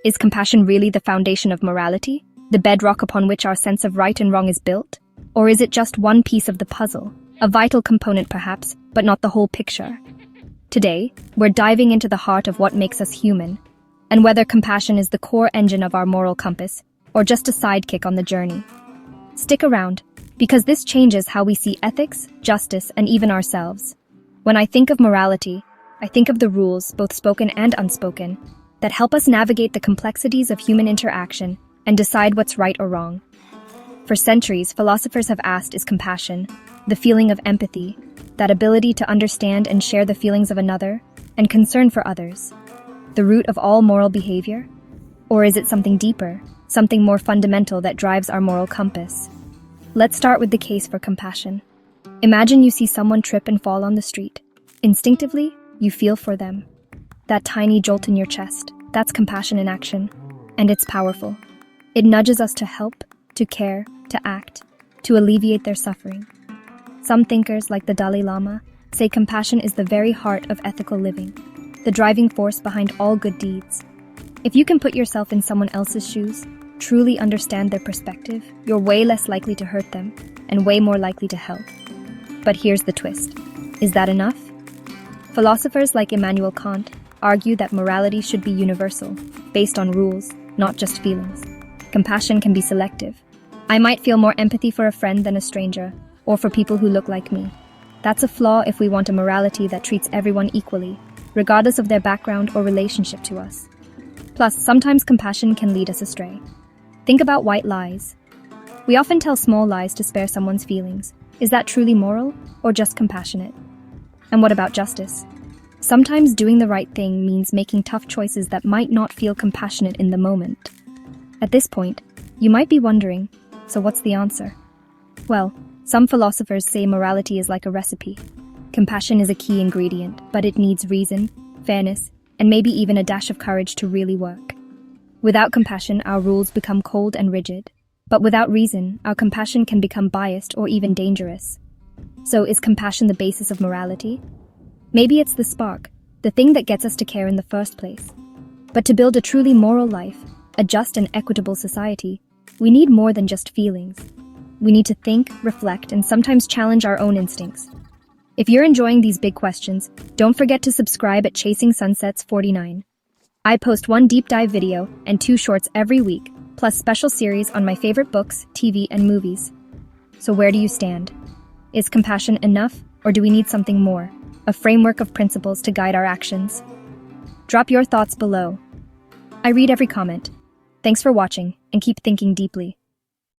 Is compassion really the foundation of morality, the bedrock upon which our sense of right and wrong is built? Or is it just one piece of the puzzle, a vital component perhaps, but not the whole picture? Today, we're diving into the heart of what makes us human, and whether compassion is the core engine of our moral compass, or just a sidekick on the journey. Stick around, because this changes how we see ethics, justice, and even ourselves. When I think of morality, I think of the rules, both spoken and unspoken, that help us navigate the complexities of human interaction and decide what's right or wrong. For centuries, philosophers have asked, is compassion, the feeling of empathy, that ability to understand and share the feelings of another, and concern for others, the root of all moral behavior? Or is it something deeper, something more fundamental that drives our moral compass? Let's start with the case for compassion. Imagine you see someone trip and fall on the street. Instinctively, you feel for them. That tiny jolt in your chest, that's compassion in action. And it's powerful. It nudges us to help, to care, to act, to alleviate their suffering. Some thinkers, like the Dalai Lama, say compassion is the very heart of ethical living, the driving force behind all good deeds. If you can put yourself in someone else's shoes, truly understand their perspective, you're way less likely to hurt them, and way more likely to help. But here's the twist. Is that enough? Philosophers like Immanuel Kant argue that morality should be universal, based on rules, not just feelings. Compassion can be selective. I might feel more empathy for a friend than a stranger, or for people who look like me. That's a flaw if we want a morality that treats everyone equally, regardless of their background or relationship to us. Plus, sometimes compassion can lead us astray. Think about white lies. We often tell small lies to spare someone's feelings. Is that truly moral, or just compassionate? And what about justice? Sometimes doing the right thing means making tough choices that might not feel compassionate in the moment. At this point, you might be wondering, so what's the answer? Well, some philosophers say morality is like a recipe. Compassion is a key ingredient, but it needs reason, fairness, and maybe even a dash of courage to really work. Without compassion, our rules become cold and rigid. But without reason, our compassion can become biased or even dangerous. So is compassion the basis of morality? Maybe it's the spark, the thing that gets us to care in the first place. But to build a truly moral life, a just and equitable society, we need more than just feelings. We need to think, reflect, and sometimes challenge our own instincts. If you're enjoying these big questions, don't forget to subscribe at Chasing Sunsets 49. I post one deep dive video and 2 shorts every week, plus special series on my favorite books, TV, and movies. So where do you stand? Is compassion enough, or do we need something more? A framework of principles to guide our actions? Drop your thoughts below. I read every comment. Thanks for watching, and keep thinking deeply.